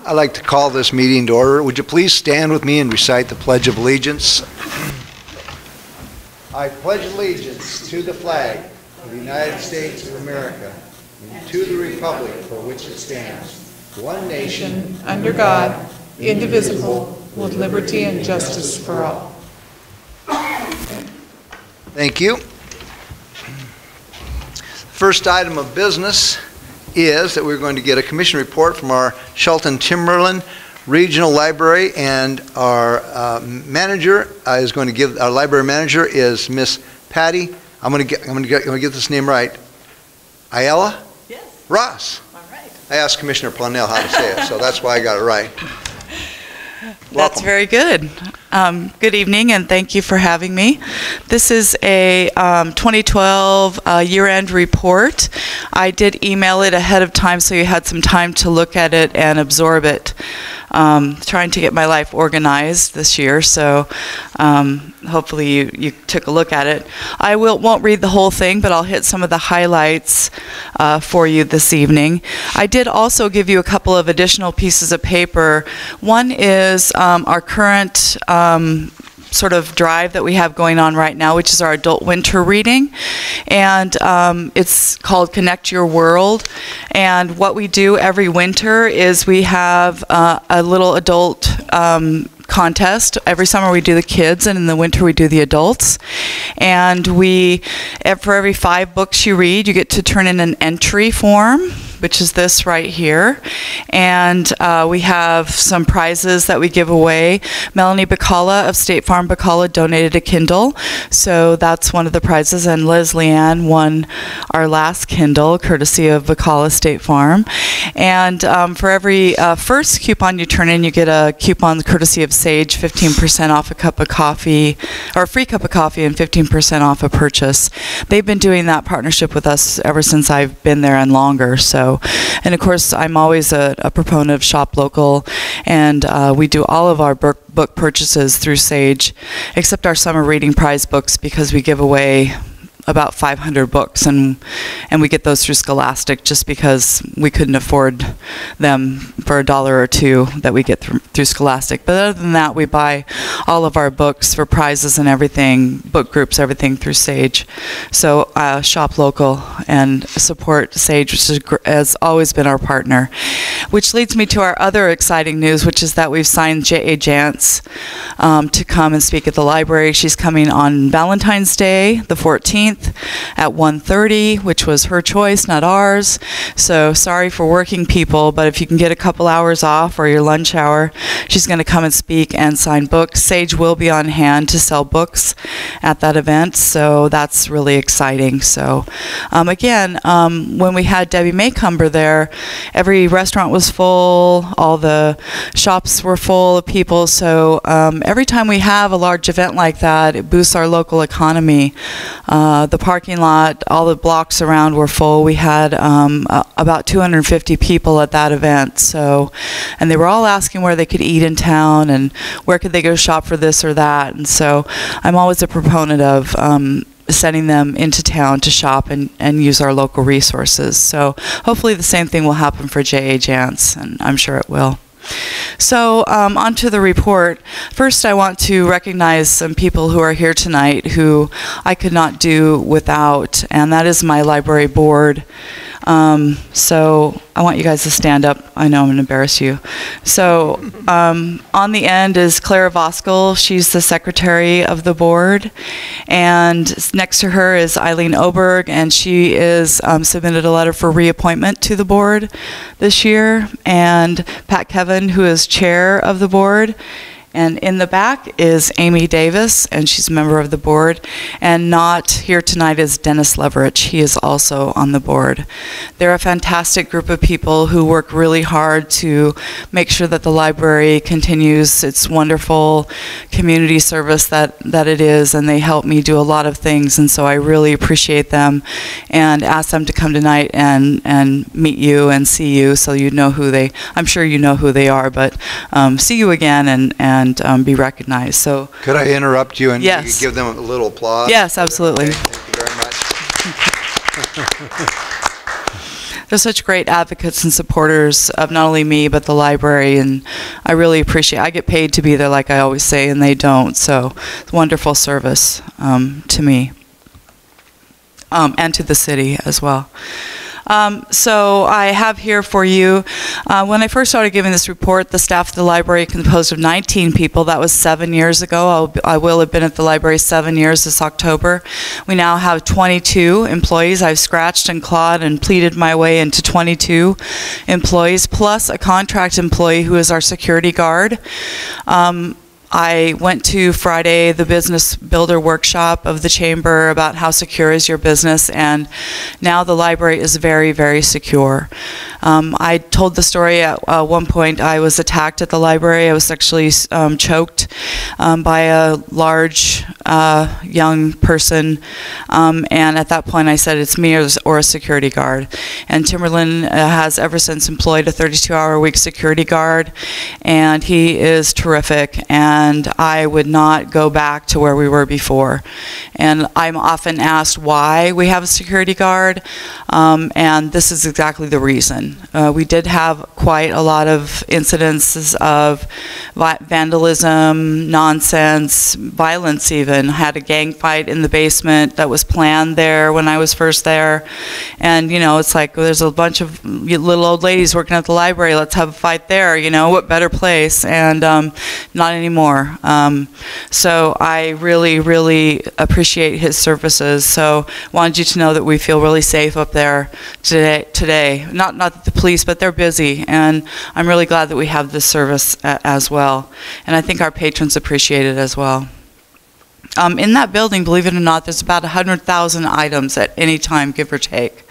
I'd like to call this meeting to order. Would you please stand with me and recite the Pledge of Allegiance? I pledge allegiance to the flag of the United States of America and to the republic for which it stands, one nation, under God, indivisible, with liberty and justice for all. Thank you. First item of business is that we're going to get a commission report from our Shelton-Timberland Regional Library, and our manager is going to give. Our library manager is Miss Patty. I'm going to get this name right. Ayala? Yes. Ross. All right. I asked Commissioner Plonnell how to say it, so that's why I got it right. That's very good. Good evening, and thank you for having me. This is a 2012 year-end report. I did email it ahead of time so you had some time to look at it and absorb it. Trying to get my life organized this year, so hopefully you took a look at it. I won't read the whole thing, but I'll hit some of the highlights for you this evening. I did also give you a couple of additional pieces of paper. One is our current sort of drive that we have going on right now, which is our adult winter reading, and it's called Connect Your World. And what we do every winter is we have a little adult contest. Every summer we do the kids, and in the winter we do the adults. And for every 5 books you read, you get to turn in an entry form, which is this right here. And we have some prizes that we give away. Melanie Bacala of State Farm Bacala donated a Kindle, so that's one of the prizes. And Leslie Ann won our last Kindle, courtesy of Bacala State Farm. And for every first coupon you turn in, you get a coupon courtesy of Sage, 15% off a cup of coffee, or a free cup of coffee and 15% off a purchase. They've been doing that partnership with us ever since I've been there and longer. So, and of course, I'm always a proponent of Shop Local, and we do all of our book purchases through Sage, except our summer reading prize books, because we give away about 500 books, and we get those through Scholastic just because we couldn't afford them for $1 or $2 that we get through Scholastic. But other than that, we buy all of our books for prizes and everything, book groups, everything through Sage. So shop local and support Sage, which has always been our partner. Which leads me to our other exciting news, which is that we've signed J.A. Jantz to come and speak at the library. She's coming on Valentine's Day, the 14th, at 1:30, which was her choice, not ours. So sorry for working people, but if you can get a couple hours off or your lunch hour, she's going to come and speak and sign books. Sage will be on hand to sell books at that event, so that's really exciting. So again, when we had Debbie Maycumber there, every restaurant was full, all the shops were full of people. So every time we have a large event like that, it boosts our local economy. The parking lot, all the blocks around were full. We had about 250 people at that event. So, and they were all asking where they could eat in town and where could they go shop for this or that. And so I'm always a proponent of sending them into town to shop and use our local resources. So hopefully the same thing will happen for J.A. Jantz, and I'm sure it will. So on to the report. First, I want to recognize some people who are here tonight who I could not do without, and that is my library board. So I want you guys to stand up. I know I'm going to embarrass you. So on the end is Clara Voskel. She's the secretary of the board. And next to her is Eileen Oberg, and she is submitted a letter for reappointment to the board this year. And Pat Kevin, who is chair of the board. And in the back is Amy Davis, and she's a member of the board. And not here tonight is Dennis Leverich. He is also on the board. They're a fantastic group of people who work really hard to make sure that the library continues its wonderful community service that it is, and they help me do a lot of things. And so I really appreciate them and ask them to come tonight and meet you and see you, so you know who they, I'm sure you know who they are, but see you again and be recognized. So could I interrupt you and yes. give them a little applause? Yes, absolutely. Okay, thank you very much. they're such great advocates and supporters of not only me, but the library, and I really appreciate it. I get paid to be there, like I always say, and they don't, so it's wonderful service to me. And to the city as well. So I have here for you, when I first started giving this report, the staff of the library composed of 19 people. That was 7 years ago. I will have been at the library 7 years this October. We now have 22 employees. I've scratched and clawed and pleaded my way into 22 employees, plus a contract employee who is our security guard. I went to Friday, the business builder workshop of the chamber about how secure is your business, and now the library is very, very secure. I told the story at one point. I was attacked at the library. I was sexually choked by a large young person, and at that point I said, it's me or a security guard. And Timberland has ever since employed a 32-hour-a-week security guard, and he is terrific, and I would not go back to where we were before. And I'm often asked why we have a security guard, and this is exactly the reason. We did have quite a lot of incidences of vandalism, nonsense, violence even. Had a gang fight in the basement that was planned there when I was first there. And, you know, it's like, well, there's a bunch of little old ladies working at the library, let's have a fight there, you know, what better place? And not anymore. So I really, really appreciate his services. So wanted you to know that we feel really safe up there today. Not that the police, but they're busy, and I'm really glad that we have this service as well. And I think our patrons appreciate it as well. In that building, believe it or not, there's about 100,000 items at any time, give or take.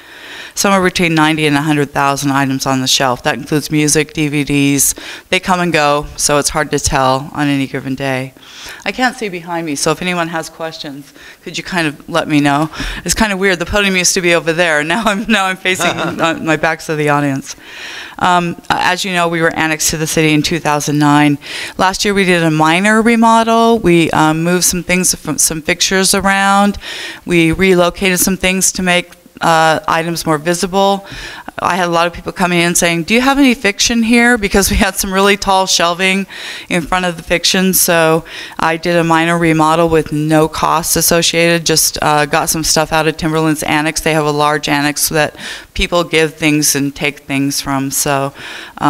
Somewhere between 90 and 100,000 items on the shelf. That includes music, DVDs. They come and go, so it's hard to tell on any given day. I can't see behind me, so if anyone has questions, could you kind of let me know? It's kind of weird. The podium used to be over there. Now I'm facing my back to the audience. As you know, we were annexed to the city in 2009. Last year we did a minor remodel. We moved some things, some fixtures around. We relocated some things to make items more visible. I had a lot of people coming in saying, do you have any fiction here? Because we had some really tall shelving in front of the fiction, so I did a minor remodel with no costs associated, just got some stuff out of Timberland's annex. They have a large annex that people give things and take things from, so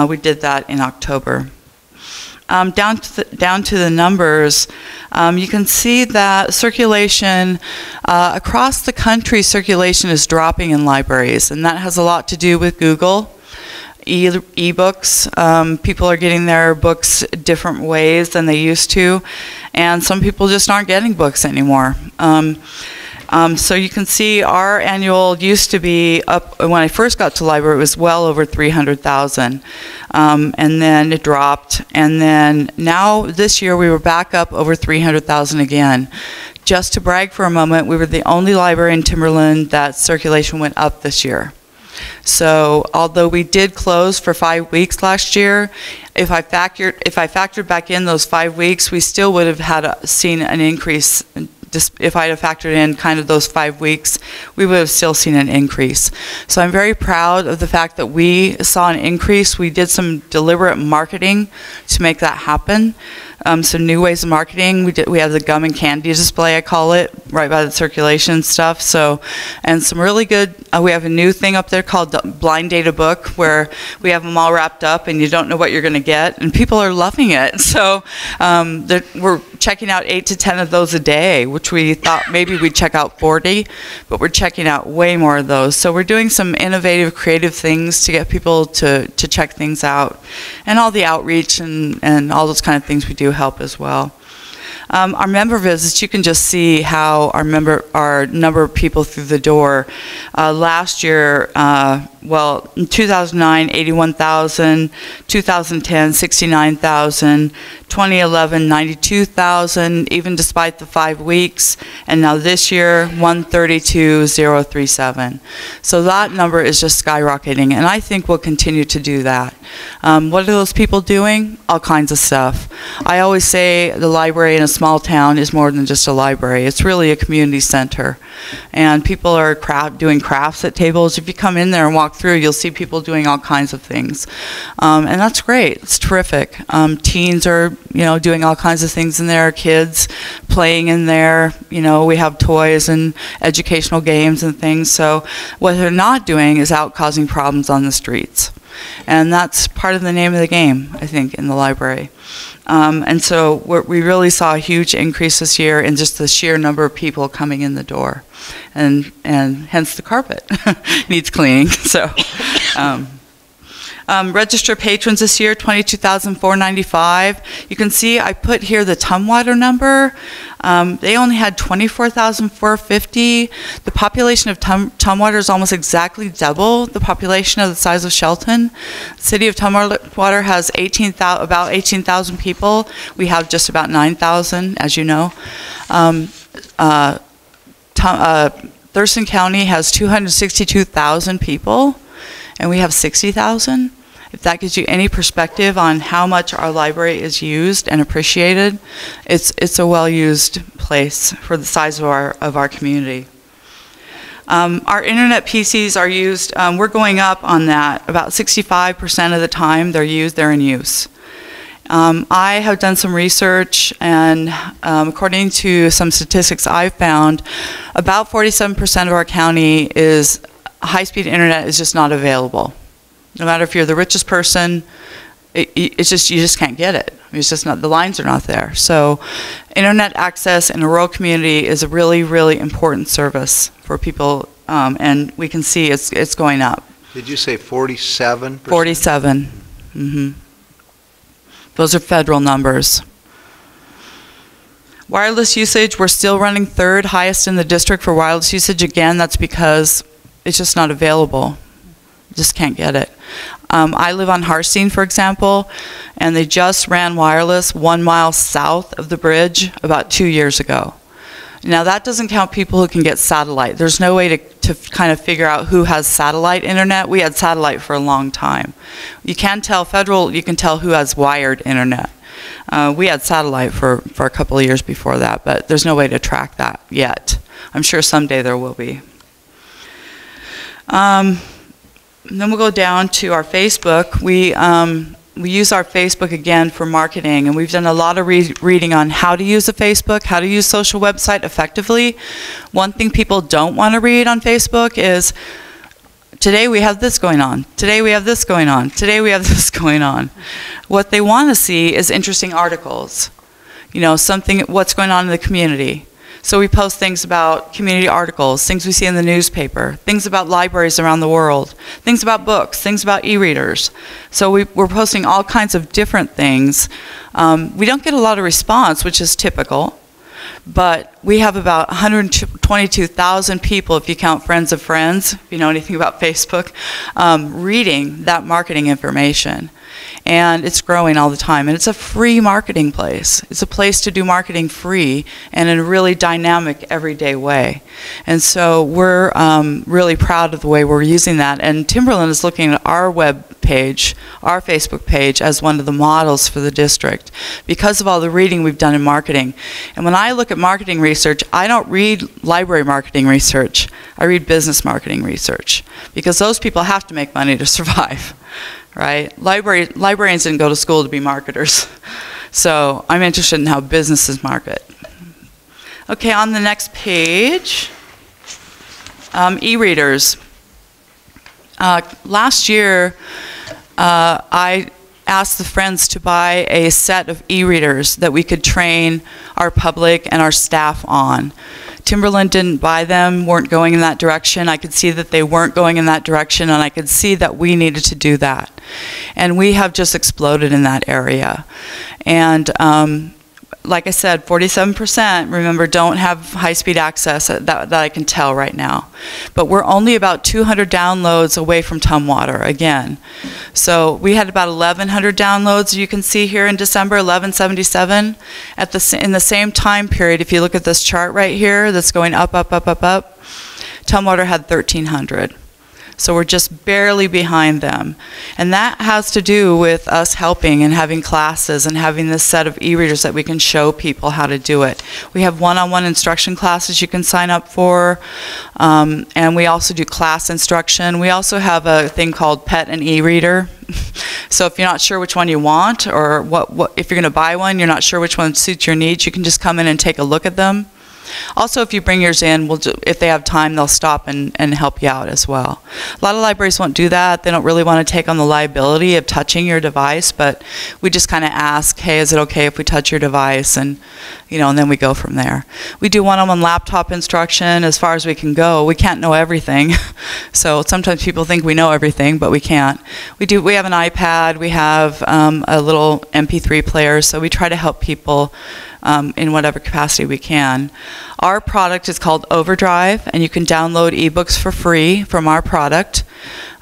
we did that in October. Down to the numbers, you can see that circulation, across the country, circulation is dropping in libraries, and that has a lot to do with Google. E-books, people are getting their books different ways than they used to, and some people just aren't getting books anymore. So you can see our annual used to be up, when I first got to the library, it was well over 300,000. And then it dropped. And then now this year we were back up over 300,000 again. Just to brag for a moment, we were the only library in Timberland that circulation went up this year. So although we did close for 5 weeks last year, if I factored back in those 5 weeks, we still would have seen an increase. Just if I had factored in kind of those 5 weeks, we would have still seen an increase. So I'm very proud of the fact that we saw an increase. We did some deliberate marketing to make that happen. Some new ways of marketing. We have the gum and candy display, I call it, right by the circulation stuff. So, and some really good, we have a new thing up there called Blind Date a Book, where we have them all wrapped up and you don't know what you're going to get, and people are loving it. So we're checking out 8 to 10 of those a day, which we thought maybe we'd check out 40, but we're checking out way more of those. So we're doing some innovative, creative things to get people to check things out. And all the outreach and all those kind of things we do help as well. Our member visits, you can just see how our number of people through the door. Last year, well, in 2009, 81,000, 2010, 69,000, 2011, 92,000, even despite the 5 weeks, and now this year, 132,037. So that number is just skyrocketing, and I think we'll continue to do that. What are those people doing? All kinds of stuff. I always say the library in a small town is more than just a library. It's really a community center. And people are doing crafts at tables. If you come in there and walk through, you'll see people doing all kinds of things. And that's great. It's terrific. Teens are, doing all kinds of things in there. Kids playing in there. We have toys and educational games and things. So what they're not doing is out causing problems on the streets. And that's part of the name of the game, I think, in the library. And so we really saw a huge increase this year in just the sheer number of people coming in the door. And hence the carpet needs cleaning. So registered patrons this year, 22,495. You can see I put here the Tumwater number. They only had 24,450. The population of Tumwater is almost exactly double the population of the size of Shelton. The city of Tumwater has about 18,000 people. We have just about 9,000, as you know. Thurston County has 262,000 people, and we have 60,000. If that gives you any perspective on how much our library is used and appreciated, it's a well-used place for the size of our community. Our internet PCs are used, we're going up on that. About 65% of the time they're in use. I have done some research, and according to some statistics I've found, about 47% of our county is high-speed internet is just not available. No matter if you're the richest person, it's just, you just can't get it. It's just not, the lines are not there. So internet access in a rural community is a really, really important service for people, and we can see it's going up. Did you say 47%? 47. Mm-hmm. Those are federal numbers. Wireless usage, we're still running third highest in the district for wireless usage. Again, that's because it's just not available. Just can't get it. I live on Harstein, for example, and they just ran wireless 1 mile south of the bridge about 2 years ago. Now that doesn't count people who can get satellite. There's no way to kind of figure out who has satellite internet. We had satellite for a long time. You can tell you can tell who has wired internet. We had satellite for a couple of years before that, but there's no way to track that yet. I'm sure someday there will be. And then we'll go down to our Facebook. We use our Facebook again for marketing, and we've done a lot of reading on how to use a Facebook, how to use social website effectively. One thing people don't want to read on Facebook is, today we have this going on, today we have this going on, today we have this going on. What they want to see is interesting articles, what's going on in the community. So we post things about community articles, things we see in the newspaper, things about libraries around the world, things about books, things about e-readers. So we're posting all kinds of different things. We don't get a lot of response, which is typical, but we have about 122,000 people, if you count friends of friends, if you know anything about Facebook, reading that marketing information. And it's growing all the time. And it's a free marketing place. It's a place to do marketing free and in a really dynamic, everyday way. And so we're really proud of the way we're using that. And Timberland is looking at our web page, our Facebook page, as one of the models for the district because of all the reading we've done in marketing. And when I look at marketing research, I don't read library marketing research. I read business marketing research because those people have to make money to survive. Right? Librarians didn't go to school to be marketers. So I'm interested in how businesses market. Okay, on the next page, e-readers. Last year, I asked the Friends to buy a set of e-readers that we could train our public and our staff on. Timberland didn't buy them, weren't going in that direction. I could see that they weren't going in that direction, and I could see that we needed to do that. And we have just exploded in that area. And like I said, 47%, remember, don't have high-speed access that I can tell right now. But we're only about 200 downloads away from Tumwater, again. So we had about 1,100 downloads, you can see here in December, 1177. In the same time period, if you look at this chart right here, that's going up, up, up, up, up, Tumwater had 1,300. So we're just barely behind them. And that has to do with us helping and having classes and having this set of e-readers that we can show people how to do it. We have one-on-one instruction classes you can sign up for, and we also do class instruction. We also have a thing called Pet and E-Reader. So if you're not sure which one you want, or if you're going to buy one, you're not sure which one suits your needs, you can just come in and take a look at them. Also, if you bring yours in, if they have time, they'll stop and help you out as well. A lot of libraries won't do that. They don't really want to take on the liability of touching your device, but we just kind of ask, hey, is it okay if we touch your device? And, and then we go from there. We do one-on-one laptop instruction as far as we can go. We can't know everything. So sometimes people think we know everything, but we can't. We have an iPad. We have a little MP3 player, so we try to help people in whatever capacity we can. Our product is called Overdrive, and you can download ebooks for free from our product.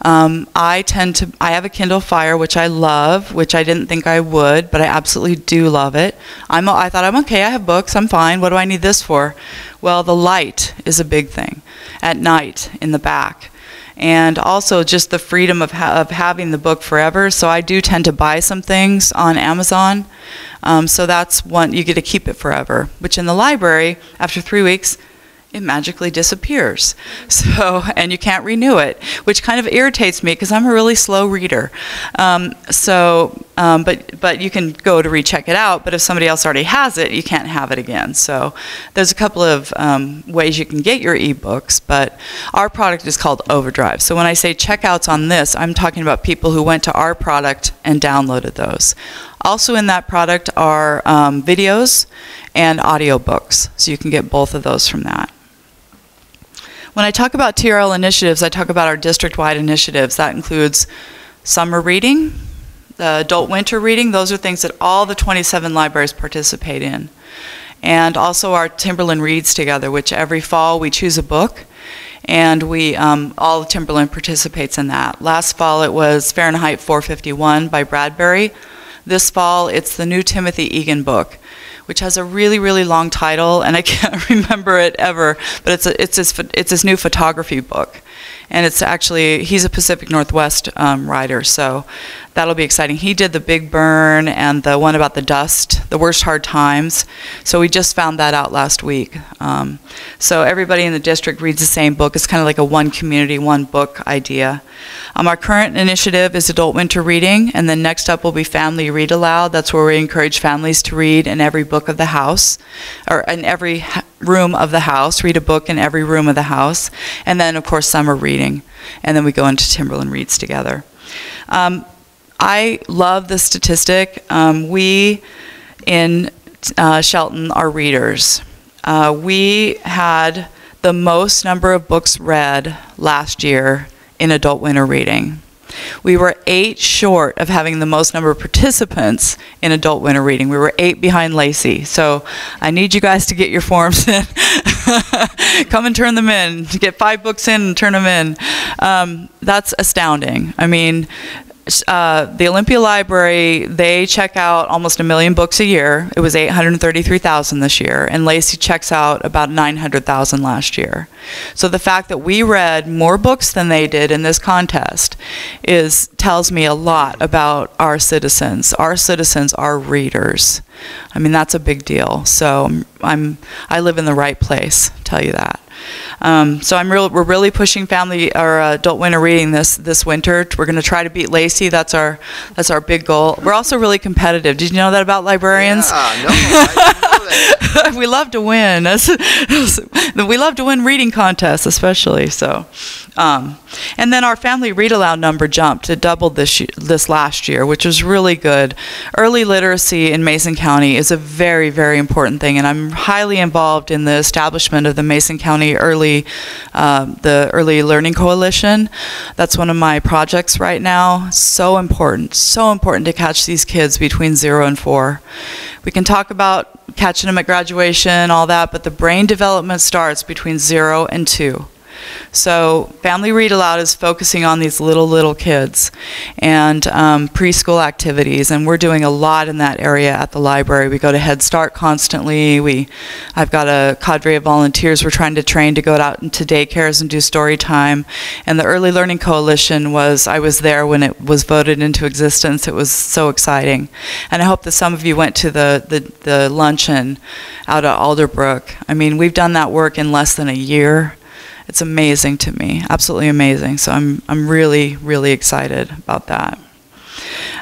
I have a Kindle Fire, which I love, which I didn't think I would, but I absolutely do love it. I thought, I'm okay, I have books, I'm fine, what do I need this for? Well, the light is a big thing at night in the back. And also just the freedom of having the book forever. So I do tend to buy some things on Amazon. So that's one, you get to keep it forever, which in the library, after 3 weeks, it magically disappears. So, and you can't renew it, which kind of irritates me because I'm a really slow reader. But you can go to recheck it out, but if somebody else already has it, you can't have it again. So there's a couple of ways you can get your ebooks, but our product is called Overdrive. So when I say checkouts on this, I'm talking about people who went to our product and downloaded those. Also in that product are videos and audiobooks, so you can get both of those from that. When I talk about TRL initiatives, I talk about our district-wide initiatives. That includes summer reading, the adult winter reading. Those are things that all the 27 libraries participate in. And also our Timberland Reads Together, which every fall we choose a book, and all of Timberland participates in that. Last fall it was Fahrenheit 451 by Bradbury. This fall it's the new Timothy Egan book, which has a really, really long title, and I can't remember it ever, but it's his new photography book. And it's actually, he's a Pacific Northwest writer, so that'll be exciting. He did The Big Burn and the one about the dust, The Worst Hard Times. So we just found that out last week. So everybody in the district reads the same book. It's kind of like a one community, one book idea. Our current initiative is adult winter reading, and then next up will be family read aloud. That's where we encourage families to read in every book of the house, or in every room of the house, read a book in every room of the house. And then, of course, summer reading. And then we go into Timberland Reads Together. I love the statistic. We in Shelton are readers. We had the most number of books read last year in adult winter reading. We were 8 short of having the most number of participants in adult winter reading. We were 8 behind Lacey. So I need you guys to get your forms in. Come and turn them in. Get 5 books in and turn them in. That's astounding. I mean, the Olympia Library, they check out almost 1 million books a year. It was 833,000 this year, and Lacey checks out about 900,000 last year. So the fact that we read more books than they did in this contest tells me a lot about our citizens. Our citizens are readers. I mean, that's a big deal. So I live in the right place, tell you that. So we're really pushing family or adult winter reading this winter. We're going to try to beat Lacey. That's our big goal. We're also really competitive. Did you know that about librarians? No, I didn't know that. We love to win. We love to win reading contests, especially. So, and then our family read aloud number jumped. It doubled this last year, which was really good. Early literacy in Mason County is a very, very important thing, and I'm highly involved in the establishment of the Mason County Early Learning Coalition. That's one of my projects right now. So important to catch these kids between 0 and 4. We can talk about catching them at graduation, all that, but the brain development starts between 0 and 2. So Family Read Aloud is focusing on these little kids and preschool activities, and we're doing a lot in that area at the library. We go to Head Start constantly. I've got a cadre of volunteers we're trying to train to go out into daycares and do story time. And the Early Learning Coalition I was there when it was voted into existence. It was so exciting. And I hope that some of you went to the luncheon out at Alderbrook. I mean, we've done that work in less than a year. It's amazing to me, absolutely amazing. So I'm really, really excited about that.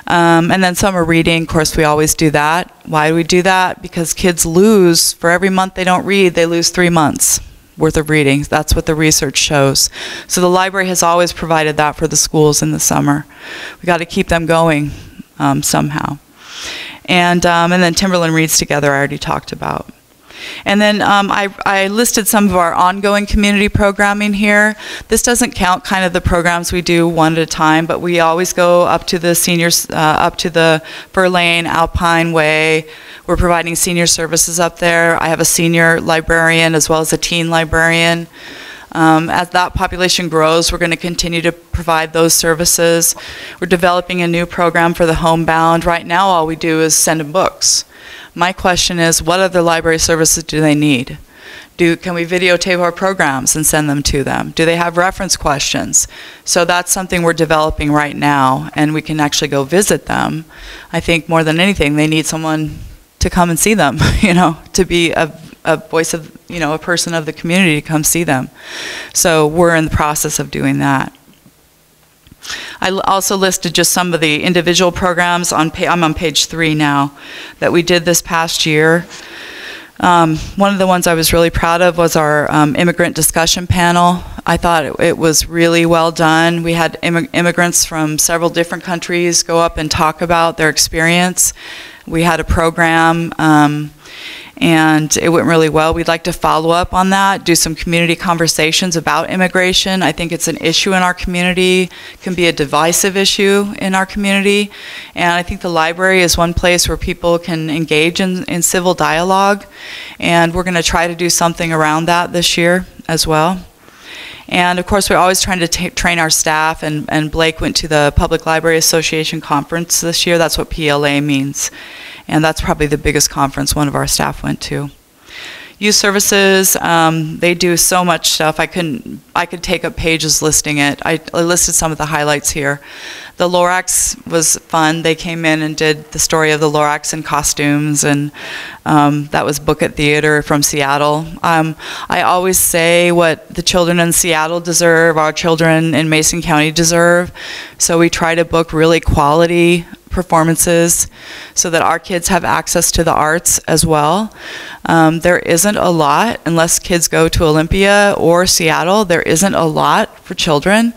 And then summer reading, of course, we always do that. Why do we do that? Because kids lose, for every month they don't read, they lose 3 months worth of reading. That's what the research shows. So the library has always provided that for the schools in the summer. We got to keep them going somehow. And then Timberland Reads Together I already talked about. And then I listed some of our ongoing community programming here. This doesn't count kind of the programs we do one at a time, but we always go up to the seniors, up to the Fur Lane, Alpine Way. We're providing senior services up there. I have a senior librarian as well as a teen librarian. As that population grows, we're going to continue to provide those services. We're developing a new program for the homebound. Right now, all we do is send them books. My question is, what other library services do they need? Can we videotape our programs and send them to them? Do they have reference questions? So that's something we're developing right now, and we can actually go visit them. I think more than anything, they need someone to come and see them, to be a voice of, a person of the community to come see them. So we're in the process of doing that. I also listed just some of the individual programs. I'm on page 3 now, that we did this past year. One of the ones I was really proud of was our immigrant discussion panel. I thought it was really well done. We had immigrants from several different countries go up and talk about their experience. We had a program, and it went really well. We'd like to follow up on that, do some community conversations about immigration. I think it's an issue in our community, can be a divisive issue in our community, and I think the library is one place where people can engage in civil dialogue, and we're going to try to do something around that this year as well. And of course, we're always trying to train our staff, and Blake went to the Public Library Association conference this year. That's what PLA means. And that's probably the biggest conference one of our staff went to. Youth Services, they do so much stuff. I could take up pages listing it. I listed some of the highlights here. The Lorax was fun. They came in and did the story of the Lorax in costumes, and that was Book at Theater from Seattle. I always say what the children in Seattle deserve, our children in Mason County deserve. So we try to book really quality performances so that our kids have access to the arts as well. There isn't a lot, unless kids go to Olympia or Seattle, there isn't a lot for children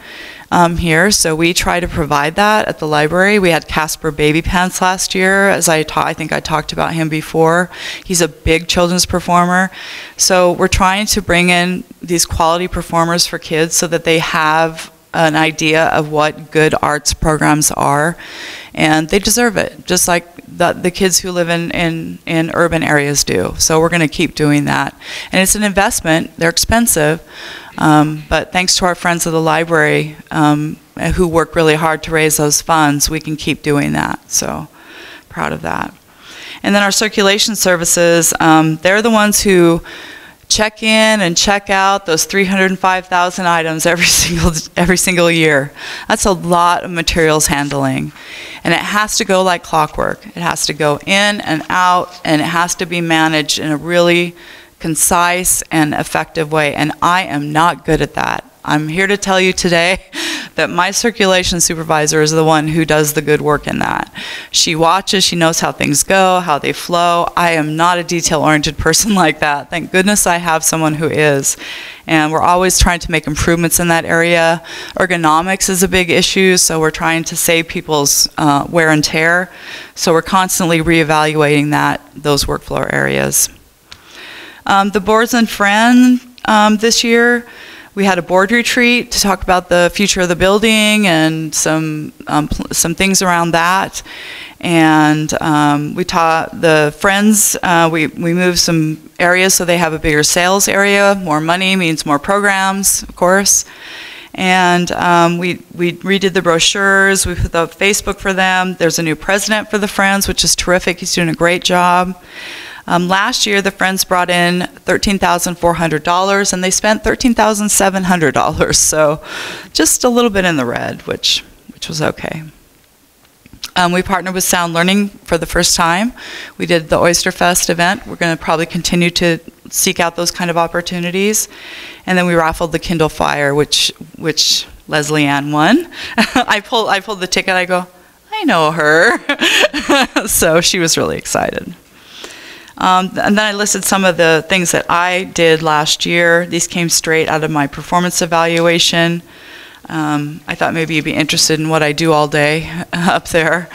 here, so we try to provide that at the library. We had Casper Baby Pants last year, as I think I talked about him before. He's a big children's performer. So we're trying to bring in these quality performers for kids so that they have an idea of what good arts programs are, and they deserve it, just like the kids who live in urban areas do. So we're going to keep doing that. And it's an investment. They're expensive, but thanks to our friends of the library who work really hard to raise those funds, we can keep doing that. So proud of that. And then our circulation services, they're the ones who check in and check out those 305,000 items every single year. That's a lot of materials handling. And it has to go like clockwork. It has to go in and out, and it has to be managed in a really concise and effective way. And I am not good at that. I'm here to tell you today that my circulation supervisor is the one who does the good work in that. She watches, she knows how things go, how they flow. I am not a detail-oriented person like that. Thank goodness I have someone who is. And we're always trying to make improvements in that area. Ergonomics is a big issue, so we're trying to save people's wear and tear. So we're constantly reevaluating those workflow areas. The Boards and Friends this year, we had a board retreat to talk about the future of the building and some things around that. And we taught the Friends, we moved some areas so they have a bigger sales area. More money means more programs, of course. And we redid the brochures. We put the Facebook for them. There's a new president for the Friends, which is terrific. He's doing a great job. Last year, the Friends brought in $13,400, and they spent $13,700. So just a little bit in the red, which was okay. We partnered with Sound Learning for the first time. We did the Oyster Fest event. We're going to probably continue to seek out those kind of opportunities. And then we raffled the Kindle Fire, which Leslie Ann won. I pulled the ticket. I go, I know her. So she was really excited. And then I listed some of the things that I did last year. These came straight out of my performance evaluation. I thought maybe you'd be interested in what I do all day up there.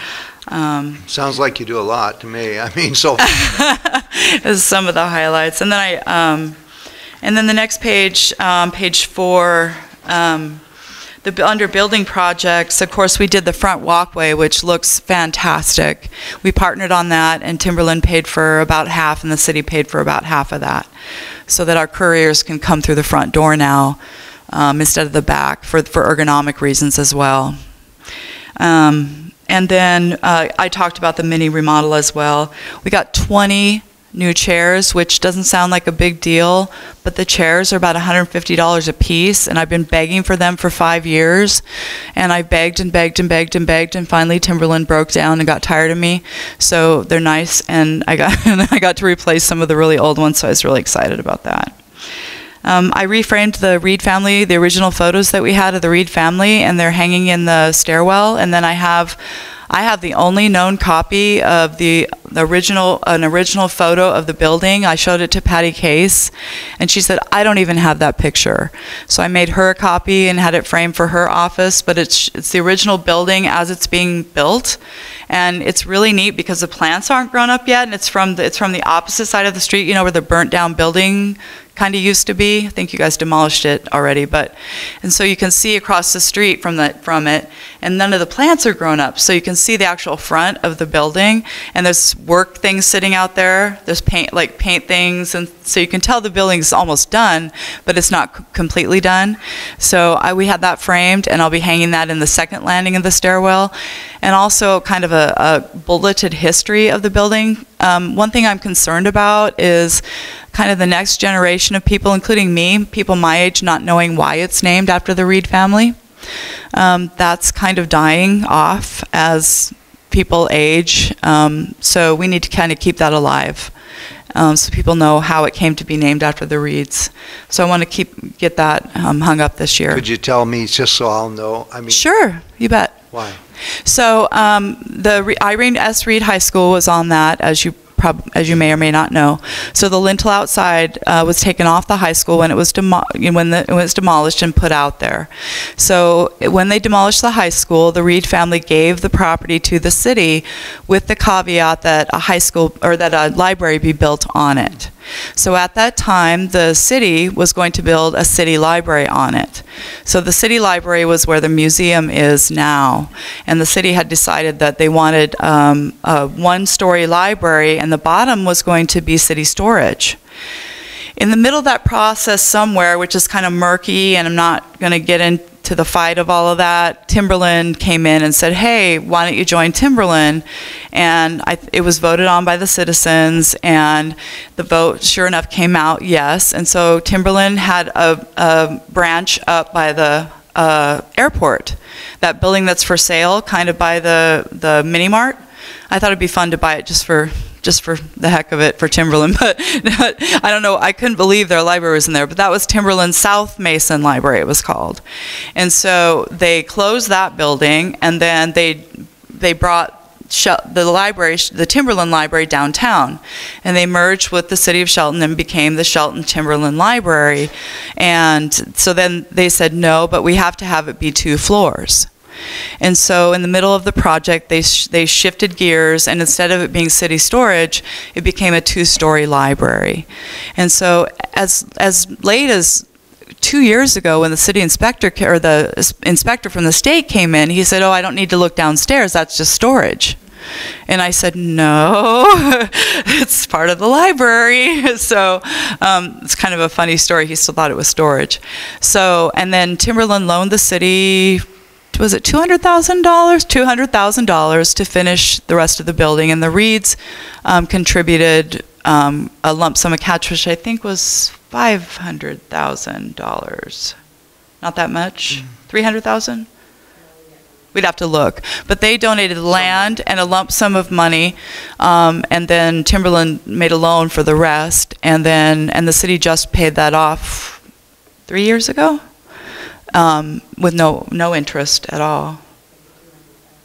Sounds like you do a lot to me. I mean, so. This is some of the highlights. And then and then the next page, page 4, under building projects, of course, we did the front walkway, which looks fantastic. We partnered on that, and Timberland paid for about half, and the city paid for about half of that, so that our couriers can come through the front door now instead of the back for ergonomic reasons as well. And then I talked about the mini remodel as well. We got 20 new chairs, which doesn't sound like a big deal, but the chairs are about $150 a piece, and I've been begging for them for 5 years, and I begged and begged and begged and begged, and finally Timberland broke down and got tired of me. So they're nice, and I got to replace some of the really old ones, so I was really excited about that. I reframed the Reed family, the original photos that we had of the Reed family, and they're hanging in the stairwell. And then I have the only known copy of an original photo of the building. I showed it to Patty Case, and she said, I don't even have that picture. So I made her a copy and had it framed for her office, but it's the original building as it's being built. And it's really neat because the plants aren't grown up yet, and it's from the opposite side of the street, you know, where the burnt down building kind of used to be. I think you guys demolished it already, and so you can see across the street from it, and none of the plants are grown up, so you can see the actual front of the building, and there's work things sitting out there. There's paint things, and so you can tell the building's almost done, but it's not completely done. So we had that framed, and I'll be hanging that in the second landing of the stairwell, and also kind of a bulleted history of the building. One thing I'm concerned about is kind of the next generation of people, including me, people my age, not knowing why it's named after the Reed family. That's kind of dying off as people age, so we need to kind of keep that alive, so people know how it came to be named after the Reeds. So I want to get that hung up this year. Could you tell me, just so I'll know? I mean, sure, you bet. Why? So the Irene S. Reed High School was on that, as you may or may not know. So the lintel outside was taken off the high school when it was demolished and put out there. So when they demolished the high school, the Reed family gave the property to the city with the caveat that a library be built on it. So at that time, the city was going to build a city library on it. So the city library was where the museum is now. And the city had decided that they wanted a one-story library, and the bottom was going to be city storage. In the middle of that process somewhere, which is kind of murky, and I'm not going to get into the fight of all of that, Timberland came in and said, hey, why don't you join Timberland? And it was voted on by the citizens, and the vote, sure enough, came out yes. And so Timberland had a branch up by the airport, that building that's for sale, kind of by the mini mart. I thought it'd be fun to buy it just for the heck of it for Timberland, but I don't know, I couldn't believe their library was in there, but that was Timberland South Mason Library, it was called. And so they closed that building, and then they brought the Timberland Library downtown, and they merged with the city of Shelton and became the Shelton Timberland Library. And so then they said, no, but we have to have it be 2 floors. And so in the middle of the project, they shifted gears, and instead of it being city storage, it became a 2-story library. And so as late as 2 years ago, when the city inspector, or the inspector from the state came in, he said, oh, I don't need to look downstairs, that's just storage. And I said, no, it's part of the library. So it's kind of a funny story. He still thought it was storage. So, and then Timberland loaned the city, was it $200,000? $200,000 to finish the rest of the building. And the Reeds contributed a lump sum of cash, which I think was $500,000. Not that much? 300,000? We'd have to look. But they donated land and a lump sum of money, and then Timberland made a loan for the rest, and the city just paid that off 3 years ago with no interest at all.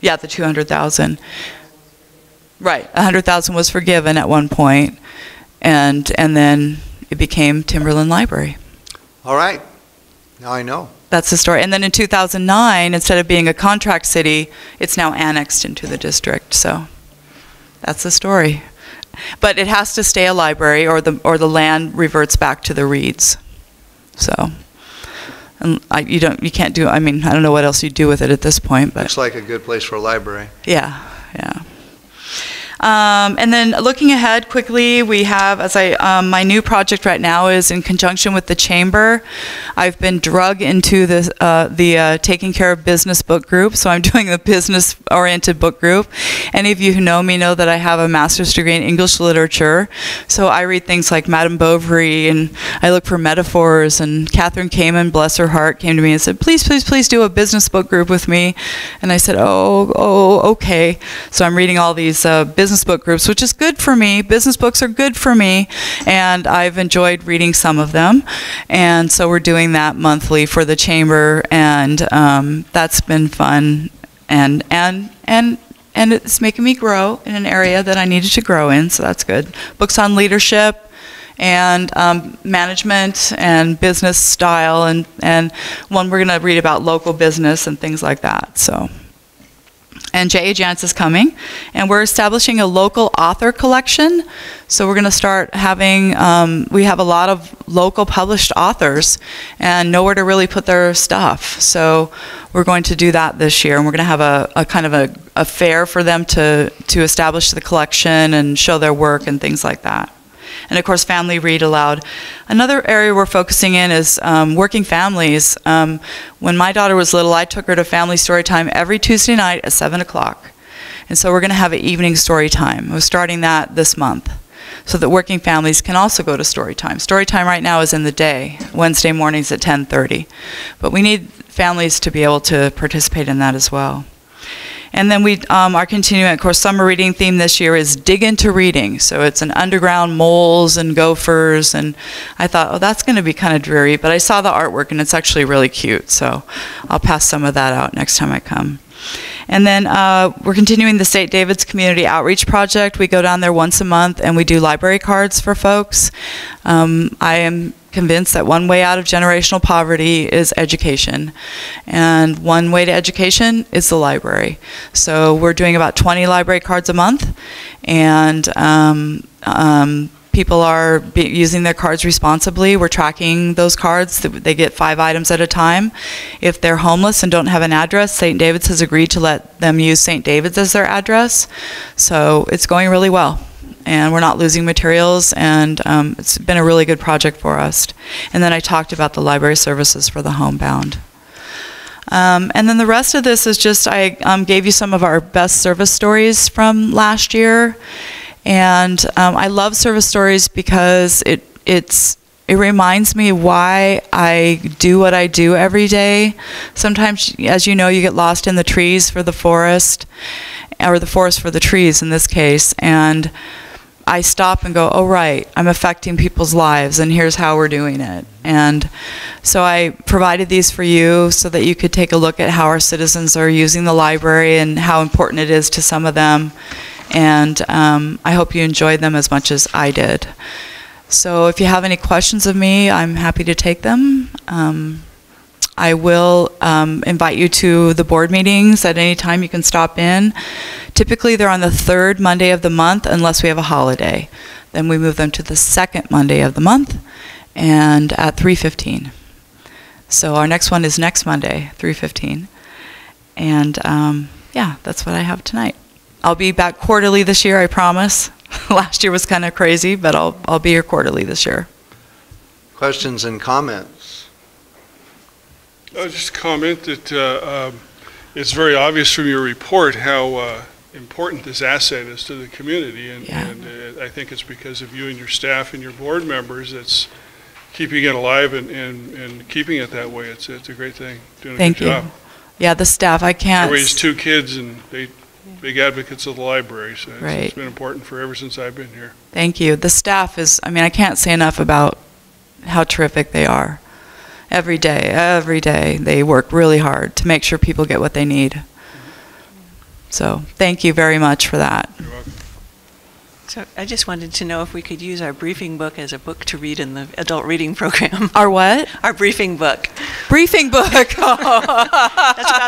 Yeah, the 200,000. Right, 100,000 was forgiven at one point, and then it became Timberland Library. All right. Now I know. That's the story. And then in 2009, instead of being a contract city, it's now annexed into the district. So that's the story. But it has to stay a library, or the land reverts back to the Reeds. So and you can't do. I mean, I don't know what else you do with it at this point. But looks like a good place for a library. Yeah. And then looking ahead quickly, we have, my new project right now is in conjunction with the Chamber. I've been drug into the Taking Care of Business book group, so I'm doing the business-oriented book group. Any of you who know me know that I have a master's degree in English literature, so I read things like Madame Bovary, and I look for metaphors, and Catherine Kamen, bless her heart, came to me and said, please, please, please do a business book group with me. And I said, oh, okay. So I'm reading all these business book groups, which is good for me. Business books are good for me, and I've enjoyed reading some of them. And so we're doing that monthly for the Chamber, and that's been fun, and it's making me grow in an area that I needed to grow in, so that's good. Books on leadership and management and business style, and one we're going to read about local business and things like that. So. And J.A. Jance is coming, and we're establishing a local author collection. So we're going to start having, we have a lot of local published authors and nowhere to really put their stuff. So we're going to do that this year, and we're going to have a kind of a fair for them to establish the collection and show their work and things like that. And of course, family read aloud. Another area we're focusing in is working families. When my daughter was little, I took her to family story time every Tuesday night at 7 o'clock. And so we're going to have an evening story time. We're starting that this month, so that working families can also go to story time. Story time right now is in the day, Wednesday mornings at 10:30. But we need families to be able to participate in that as well. And then we are continuing, of course, summer reading theme this year is Dig Into Reading. So it's an underground moles and gophers, and I thought, oh, that's going to be kind of dreary, but I saw the artwork and it's actually really cute, so I'll pass some of that out next time I come. And then we're continuing the St. David's Community Outreach Project. We go down there once a month and we do library cards for folks. I am convinced that one way out of generational poverty is education, and one way to education is the library. So we're doing about 20 library cards a month, and people are using their cards responsibly. We're tracking those cards. They get 5 items at a time. If they're homeless and don't have an address, St. David's has agreed to let them use St. David's as their address. So it's going really well, and we're not losing materials, and it's been a really good project for us. And then I talked about the library services for the homebound. And then the rest of this is just, I gave you some of our best service stories from last year. And I love service stories because it reminds me why I do what I do every day. Sometimes, as you know, you get lost in the trees for the forest, or the forest for the trees in this case, and I stop and go, oh right, I'm affecting people's lives, and here's how we're doing it. And so I provided these for you so that you could take a look at how our citizens are using the library and how important it is to some of them. And I hope you enjoyed them as much as I did. So if you have any questions of me, I'm happy to take them. I will invite you to the board meetings at any time. You can stop in. Typically, they're on the 3rd Monday of the month, unless we have a holiday. Then we move them to the 2nd Monday of the month, and at 3:15. So our next one is next Monday, 3:15. And yeah, that's what I have tonight. I'll be back quarterly this year, I promise. Last year was kind of crazy, but I'll be here quarterly this year. Questions and comments? I'll just comment that it's very obvious from your report how important this asset is to the community, and, Yeah. and I think it's because of you and your staff and your board members that's keeping it alive and keeping it that way. It's a great thing. Doing a Thank good you. job. Yeah, the staff, I can't. I raised 2 kids, and they big advocates of the library, so Right. it's been important for ever since I've been here. Thank you. The staff is, I mean, I can't say enough about how terrific they are. Every day, they work really hard to make sure people get what they need. So, thank you very much for that. You're welcome. So I just wanted to know if we could use our briefing book as a book to read in the adult reading program. Our what? Our briefing book. Briefing book. That's about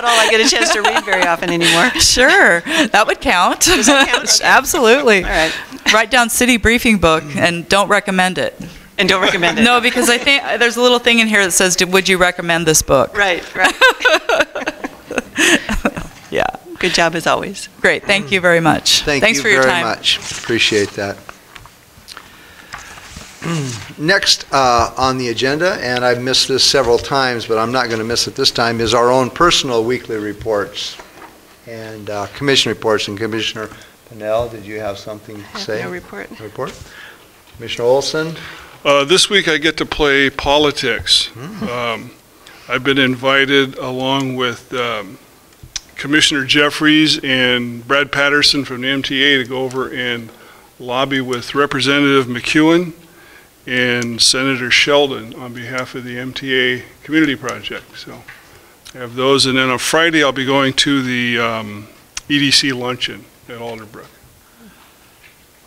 all I get a chance to read very often anymore. Sure, that would count. Does that count? Okay. Absolutely. All right. Write down city briefing book and don't recommend it. And don't recommend it. No, because I think there's a little thing in here that says, would you recommend this book? Right, right. Yeah. Good job as always. Great. Thank you very much. Thank Thanks you for your very time. much. Appreciate that. Next on the agenda, and I've missed this several times, but I'm not going to miss it this time, is our own personal weekly reports and commission reports. And Commissioner Pennell, did you have something to say? No report. Report. Commissioner Olson? This week I get to play politics. I've been invited along with Commissioner Jeffries and Brad Patterson from the MTA to go over and lobby with Representative McEwen and Senator Sheldon on behalf of the MTA Community Project. So I have those, and then on Friday I'll be going to the EDC luncheon at Alderbrook.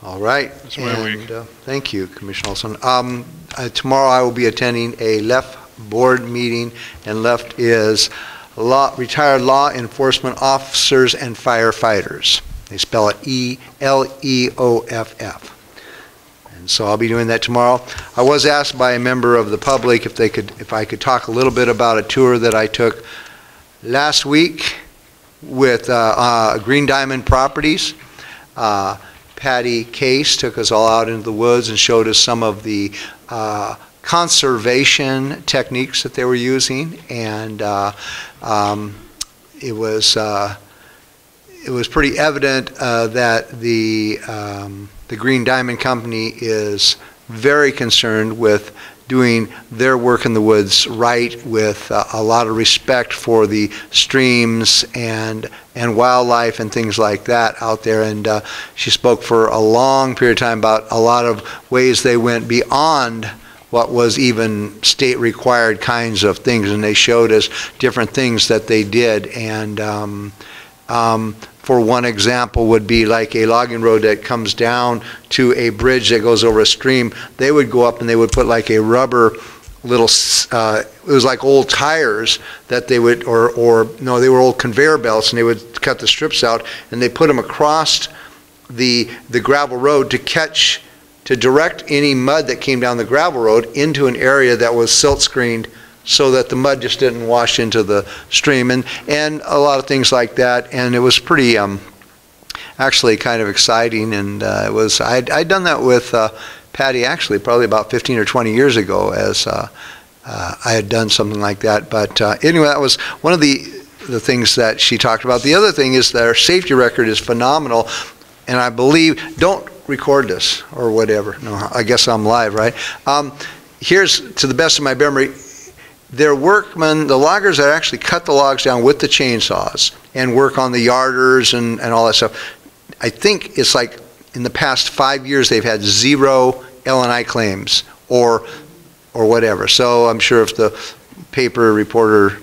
All right. That's my week. Thank you, Commissioner Olson. Tomorrow I will be attending a LEF board meeting, and LEF is Retired Law Enforcement Officers and Firefighters. They spell it ELEOFF. And so I'll be doing that tomorrow. I was asked by a member of the public if I could talk a little bit about a tour that I took last week with Green Diamond Properties. Patty Case took us all out into the woods and showed us some of the conservation techniques that they were using, and it was pretty evident that the Green Diamond Company is very concerned with doing their work in the woods right, with a lot of respect for the streams and wildlife and things like that out there. And she spoke for a long period of time about a lot of ways they went beyond what was even state required kinds of things, and they showed us different things that they did. And for one example would be like a logging road that comes down to a bridge that goes over a stream. They would go up and they would put like a rubber little, it was like old tires that they would, no, they were old conveyor belts, and they would cut the strips out and they put them across the gravel road to direct any mud that came down the gravel road into an area that was silt screened, so that the mud just didn't wash into the stream, and a lot of things like that. And it was pretty actually kind of exciting, and it was I'd done that with Patty actually probably about 15 or 20 years ago, as I had done something like that. But anyway, that was one of the things that she talked about. The other thing is that our safety record is phenomenal, and I believe, don't record this or whatever, no, I guess I'm live, right? Here's, to the best of my memory, their workmen, the loggers that actually cut the logs down with the chainsaws and work on the yarders and all that stuff, I think it's like in the past 5 years they've had 0 L&I claims or whatever. So I'm sure if the paper reporter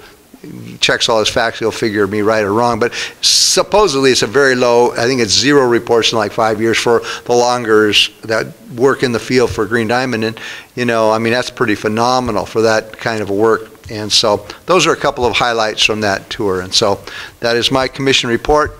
checks all his facts, he'll figure me right or wrong. But supposedly it's a very low, I think it's 0 reports in like 5 years for the loggers that work in the field for Green Diamond. And, you know, I mean, that's pretty phenomenal for that kind of work. And so those are a couple of highlights from that tour. And so that is my commission report.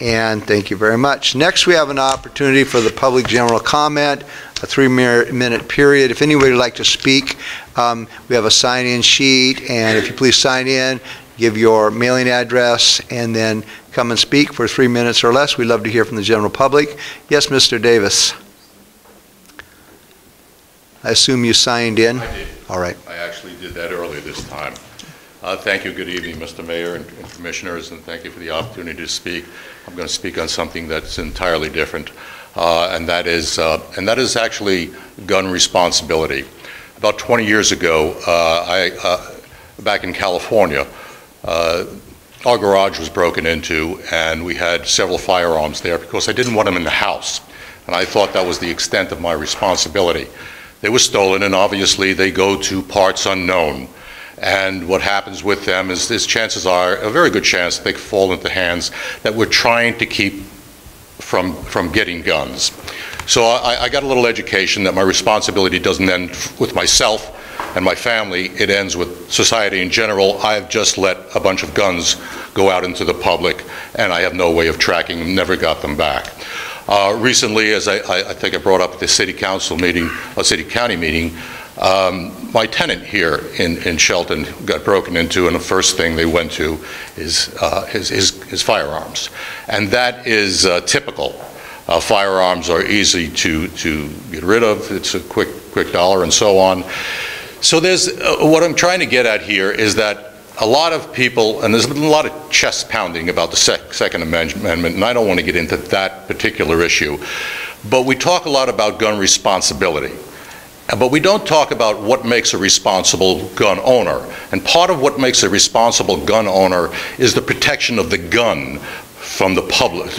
And thank you very much. Next, we have an opportunity for the public general comment, a 3-minute period. If anybody would like to speak, we have a sign-in sheet, and if you please sign in, give your mailing address, and then come and speak for 3 minutes or less. We'd love to hear from the general public. Yes, Mr. Davis. I assume you signed in? I did. All right. I actually did that earlier this time. Thank you. Good evening, Mr. Mayor and Commissioners, and thank you for the opportunity to speak. I'm going to speak on something that's entirely different, and that is actually gun responsibility. About 20 years ago, back in California, our garage was broken into, and we had several firearms there because I didn't want them in the house, and I thought that was the extent of my responsibility. They were stolen, and obviously they go to parts unknown. And what happens with them is chances are, a very good chance, they fall into hands that we're trying to keep from getting guns. So I got a little education that my responsibility doesn't end with myself and my family, it ends with society in general. I've just let a bunch of guns go out into the public, and I have no way of tracking them, never got them back. Recently, as I think I brought up at the city council meeting, a city county meeting, my tenant here in Shelton got broken into, and the first thing they went to is his firearms. And that is typical. Firearms are easy to get rid of. It's a quick dollar and so on. So there's, what I'm trying to get at here is that a lot of people, and there's been a lot of chest pounding about the Second Amendment, and I don't want to get into that particular issue, but we talk a lot about gun responsibility. But we don't talk about what makes a responsible gun owner. And part of what makes a responsible gun owner is the protection of the gun from the public,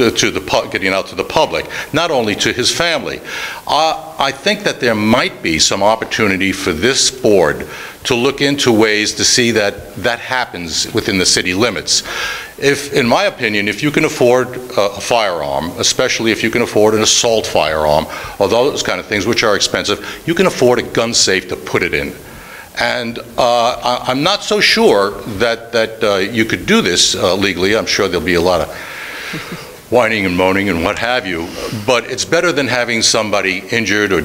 getting out to the public, not only to his family. I think that there might be some opportunity for this board to look into ways to see that that happens within the city limits. In my opinion, if you can afford a firearm, especially if you can afford an assault firearm, or those kind of things which are expensive, you can afford a gun safe to put it in. And I'm not so sure that you could do this legally. I'm sure there'll be a lot of whining and moaning and what have you, but it's better than having somebody injured or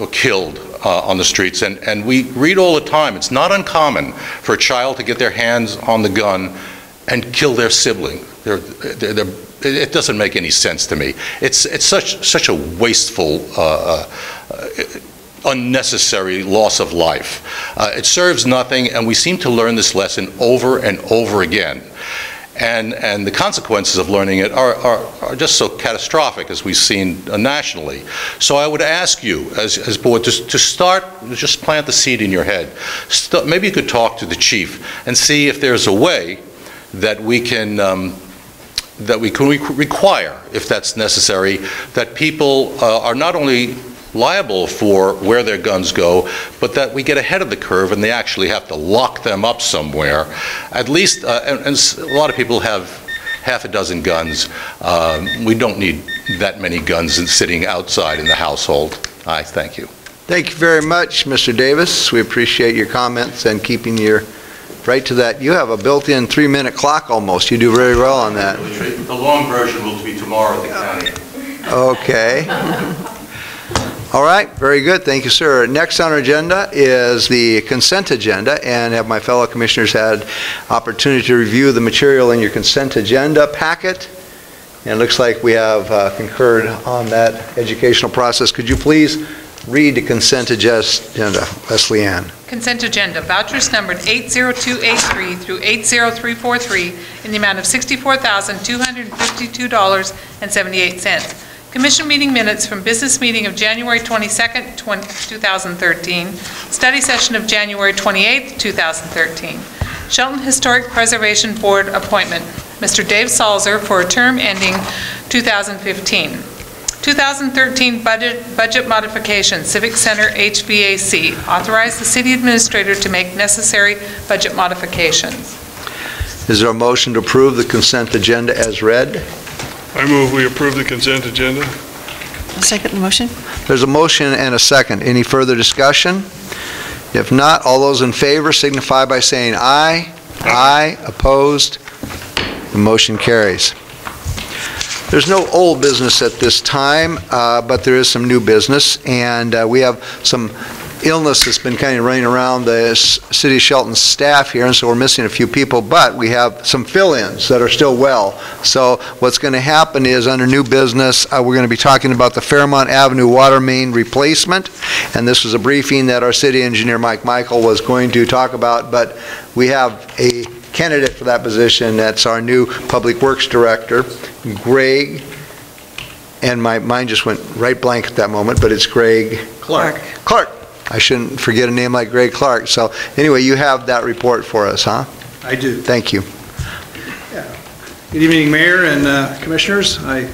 killed on the streets. And we read all the time, it's not uncommon for a child to get their hands on the gun and kill their sibling. It doesn't make any sense to me. It's such a wasteful, unnecessary loss of life. It serves nothing, and we seem to learn this lesson over and over again. And the consequences of learning it are just so catastrophic, as we've seen nationally. So I would ask you, as board, to start, just plant the seed in your head. Maybe you could talk to the chief and see if there's a way that we can require, if that's necessary, that people are not only liable for where their guns go, but that we get ahead of the curve and they actually have to lock them up somewhere. At least, and a lot of people have half a dozen guns. We don't need that many guns sitting outside in the household. I thank you. Thank you very much, Mr. Davis. We appreciate your comments and keeping your right to that. You have a built-in 3-minute clock almost. You do very well on that. The long version will be tomorrow at the county. Okay. All right, very good. Thank you, sir. Next on our agenda is the consent agenda, and have my fellow commissioners had opportunity to review the material in your consent agenda packet? And it looks like we have concurred on that educational process. Could you please read the consent agenda, Leslie Ann? Consent agenda, vouchers numbered 80283 through 80343 in the amount of $64,252.78. Commission meeting minutes from business meeting of January 22nd, 2013, study session of January 28th, 2013. Shelton Historic Preservation Board appointment, Mr. Dave Salzer for a term ending 2015. 2013 budget modification, Civic Center HVAC. Authorize the city administrator to make necessary budget modifications. Is there a motion to approve the consent agenda as read? I move we approve the consent agenda. I'll second the motion. There's a motion and a second. Any further discussion? If not, all those in favor signify by saying aye. Aye. Opposed? The motion carries. There's no old business at this time, but there is some new business, and we have some illness that's been kind of running around the City of Shelton staff here, and so we're missing a few people, but we have some fill-ins that are still well. So what's going to happen is, under new business, we're going to be talking about the Fairmont Avenue water main replacement, and this was a briefing that our city engineer, Mike Michael, was going to talk about, but we have a candidate for that position. That's our new Public Works Director, Greg, and my mind just went right blank at that moment, but it's Greg Clark. Clark. I shouldn't forget a name like Greg Clark. So anyway, you have that report for us, huh? I do. Thank you. Good evening, Mayor and Commissioners. I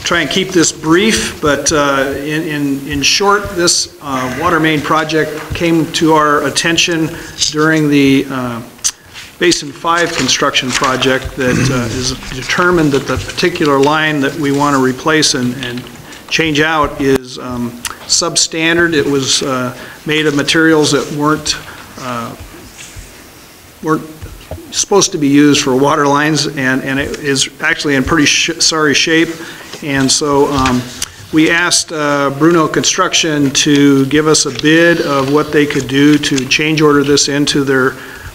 try and keep this brief, but in short, this water main project came to our attention during the Basin 5 construction project that is determined that the particular line that we want to replace and change out is substandard. It was made of materials that weren't supposed to be used for water lines, and it is actually in pretty sorry shape. And so we asked Bruno Construction to give us a bid of what they could do to change order this into their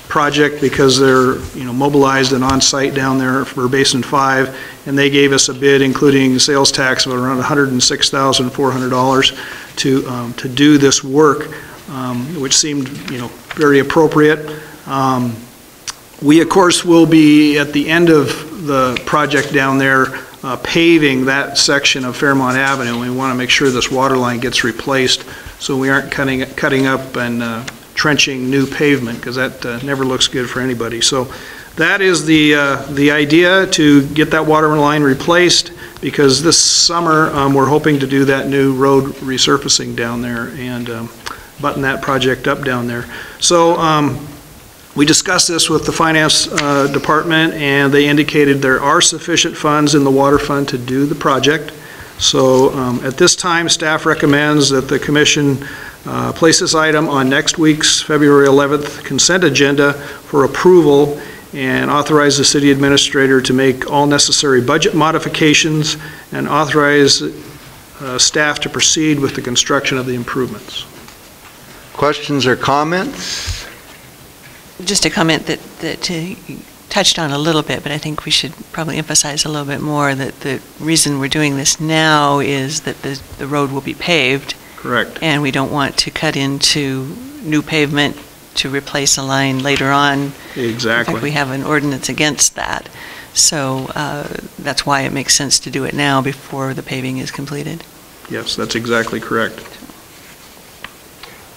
project, because they're mobilized and on site down there for Basin 5, and they gave us a bid including sales tax of around $106,400 to do this work, which seemed very appropriate. We of course will be at the end of the project down there paving that section of Fairmont Avenue. We want to make sure this water line gets replaced so we aren't cutting up and trenching new pavement, because that never looks good for anybody. So that is the idea, to get that water line replaced, because this summer we're hoping to do that new road resurfacing down there and button that project up down there. So we discussed this with the finance department, and they indicated there are sufficient funds in the water fund to do the project. So at this time, staff recommends that the commission place this item on next week's February 11th consent agenda for approval, and authorize the city administrator to make all necessary budget modifications and authorize staff to proceed with the construction of the improvements. Questions or comments? Just a comment that you touched on a little bit, but I think we should probably emphasize a little bit more that the reason we're doing this now is that the road will be paved. Correct. And we don't want to cut into new pavement to replace a line later on. Exactly. In fact, we have an ordinance against that. So that's why it makes sense to do it now before the paving is completed. Yes, that's exactly correct.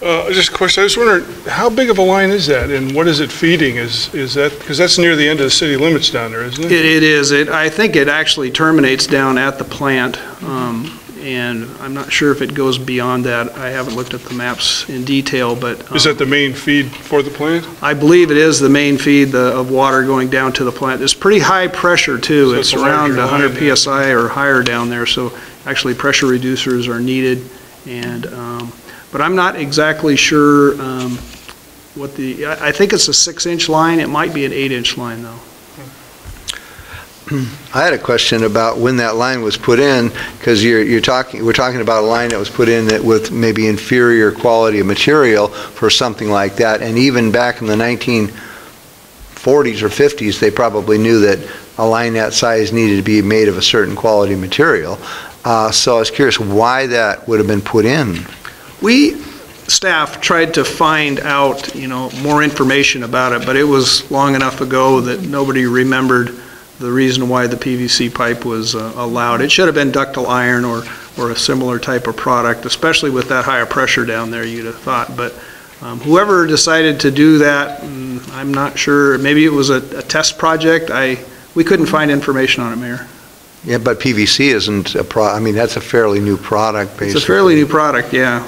Just a question, I was wondering, how big of a line is that, and what is it feeding? Is that, because that's near the end of the city limits down there, isn't it? It is. I think it actually terminates down at the plant, and I'm not sure if it goes beyond that. I haven't looked at the maps in detail, but... Is that the main feed for the plant? I believe it is the main feed of water going down to the plant. It's pretty high pressure, too. So it's it's a around larger 100 line, PSI or higher down there, so actually pressure reducers are needed. And but I'm not exactly sure what I think it's a 6-inch line. It might be an 8-inch line, though. I had a question about when that line was put in, because we're talking about a line that was put in with maybe inferior quality of material for something like that, and even back in the 1940s or 50s, they probably knew that a line that size needed to be made of a certain quality material. So I was curious why that would have been put in. Staff tried to find out, more information about it, but it was long enough ago that nobody remembered the reason why the PVC pipe was allowed. It should have been ductile iron or a similar type of product, especially with that higher pressure down there, you'd have thought. But whoever decided to do that, I'm not sure. Maybe it was a test project. We couldn't find information on it, Mayor. Yeah, but PVC isn't that's a fairly new product, basically. It's a fairly new product, yeah.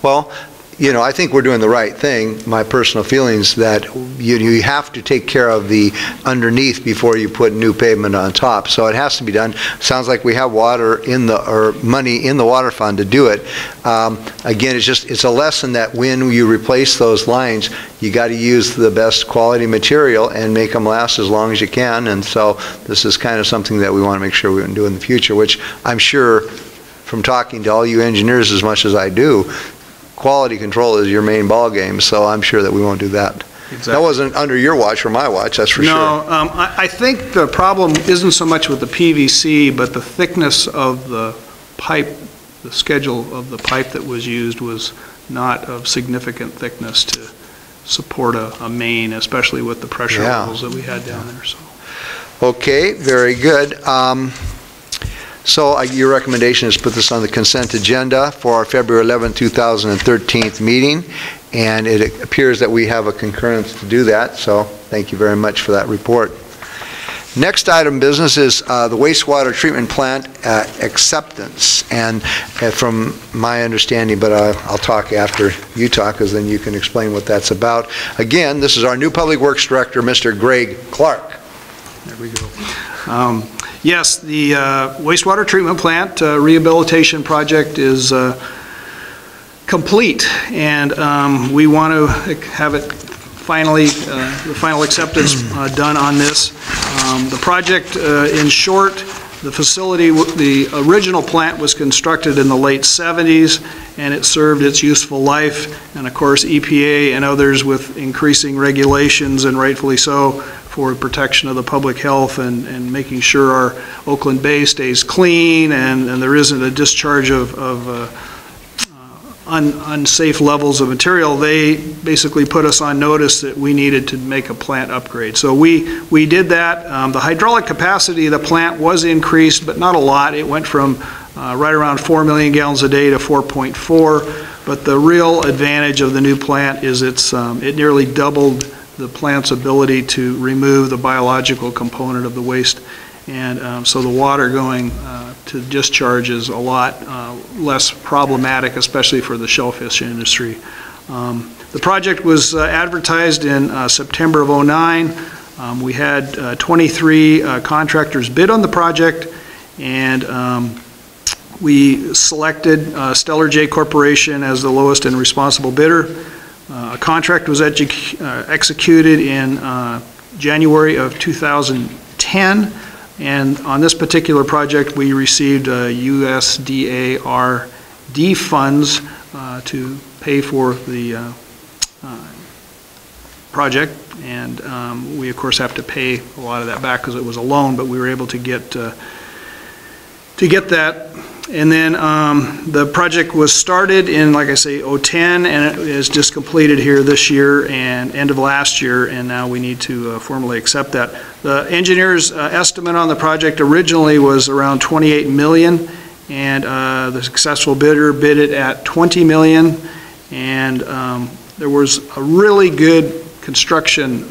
Well, I think we're doing the right thing. My personal feelings that you have to take care of the underneath before you put new pavement on top. So it has to be done. Sounds like we have money in the water fund to do it. Again, it's a lesson that when you replace those lines, you got to use the best quality material and make them last as long as you can. And so this is kind of something that we want to make sure we can do in the future, which I'm sure from talking to all you engineers as much as I do, quality control is your main ballgame, so I'm sure that we won't do that. Exactly. That wasn't under your watch or my watch, that's for sure. No, I think the problem isn't so much with the PVC, but the thickness of the pipe, the schedule of the pipe that was used was not of significant thickness to support a main, especially with the pressure levels that we had down there. So. Okay, very good. So your recommendation is put this on the consent agenda for our February 11, 2013 meeting, and it appears that we have a concurrence to do that, so thank you very much for that report. Next item of business is the wastewater treatment plant acceptance, and from my understanding, but I'll talk after you talk, because then you can explain what that's about. Again, this is our new Public Works Director, Mr. Greg Clark. There we go. Yes, the wastewater treatment plant rehabilitation project is complete, and we want to have it finally, the final acceptance done on this. The project, in short, the facility, the original plant was constructed in the late 70s, and it served its useful life, and of course EPA and others with increasing regulations, and rightfully so, for protection of the public health and making sure our Oakland Bay stays clean and there isn't a discharge of unsafe levels of material. They basically put us on notice that we needed to make a plant upgrade. So we did that. The hydraulic capacity of the plant was increased, but not a lot. It went from right around 4 million gallons a day to 4.4. But the real advantage of the new plant is it nearly doubled the plant's ability to remove the biological component of the waste, and so the water going to discharge is a lot less problematic, especially for the shellfish industry. The project was advertised in September of '09. We had 23 contractors bid on the project, and we selected Stellar J Corporation as the lowest and responsible bidder. A contract was executed in January of 2010, and on this particular project we received USDA RD funds to pay for the project, and we of course have to pay a lot of that back because it was a loan, but we were able to get that. And then the project was started in, like I say, '10, and it is just completed here this year and end of last year, and now we need to formally accept that. The engineer's estimate on the project originally was around $28 million, and the successful bidder bid it at $20 million, and there was a really good construction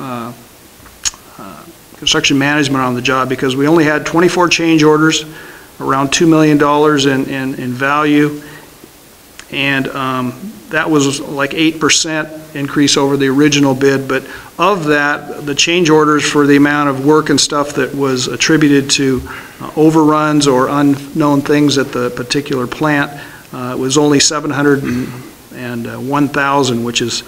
management on the job, because we only had 24 change orders, around $2 million in value, and that was like 8% increase over the original bid. But of that, the change orders for the amount of work and stuff that was attributed to overruns or unknown things at the particular plant was only $701,000, which is,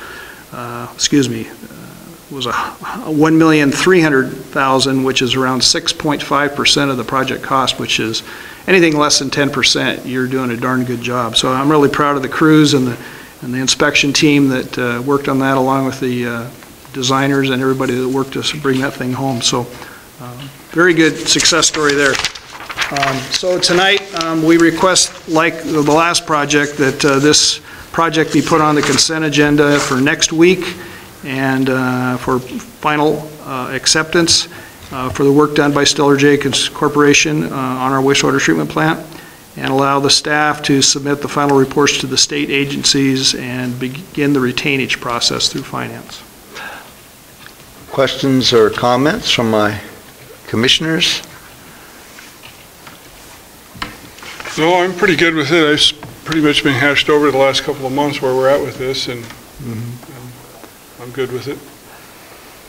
was a $1,300,000, which is around 6.5% of the project cost, which is anything less than 10%, you're doing a darn good job. So I'm really proud of the crews and the inspection team that worked on that, along with the designers and everybody that worked to bring that thing home. So very good success story there. So tonight we request, like the last project, that this project be put on the consent agenda for next week, and for final acceptance for the work done by Stellar J Corporation on our wastewater treatment plant, and allow the staff to submit the final reports to the state agencies and begin the retainage process through finance. Questions or comments from my commissioners? No, I'm pretty good with it. I've pretty much been hashed over the last couple of months where we're at with this, and I'm good with it.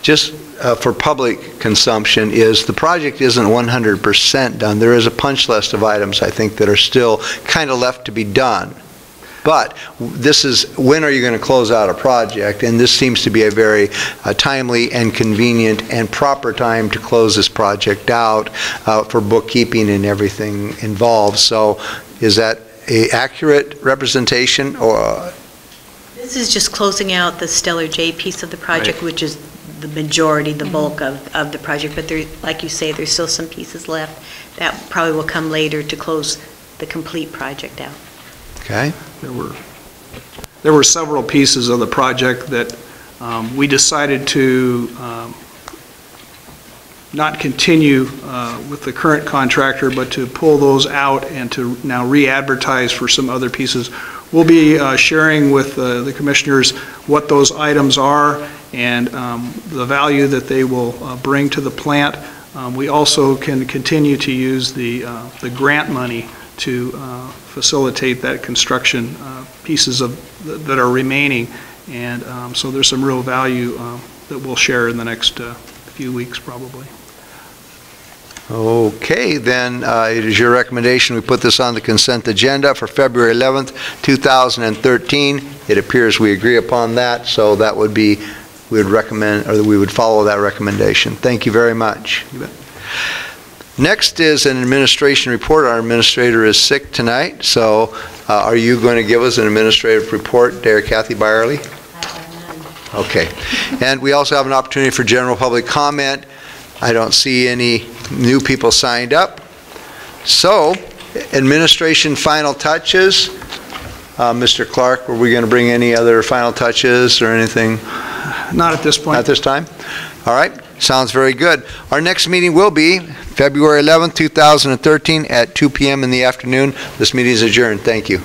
Just for public consumption, is the project isn't 100% done. There is a punch list of items, I think, that are still kind of left to be done. But this is, when are you going to close out a project? And this seems to be a very timely and convenient and proper time to close this project out for bookkeeping and everything involved. So is that a accurate representation, or This is just closing out the Stellar J piece of the project, which is the majority, the bulk of the project, but there, like you say, there's still some pieces left that probably will come later to close the complete project out. okay? There were several pieces of the project that we decided to not continue with the current contractor, but to pull those out and to now re-advertise for some other pieces. We'll be sharing with the commissioners what those items are and the value that they will bring to the plant. We also can continue to use the grant money to facilitate that construction pieces that are remaining. And so there's some real value that we'll share in the next few weeks, probably. Okay, then it is your recommendation we put this on the consent agenda for February 11th, 2013. It appears we agree upon that, so that would be, we would recommend, or we would follow that recommendation. Thank you very much. You bet. Next is an administration report. Our administrator is sick tonight, so are you going to give us an administrative report, dear Kathy Byerly? Okay. And we also have an opportunity for general public comment. I don't see any new people signed up. So, administration final touches. Mr. Clark, were we going to bring any other final touches or anything? Not at this point. Not this time? All right. Sounds very good. Our next meeting will be February 11th, 2013 at 2 p.m. in the afternoon. This meeting is adjourned. Thank you.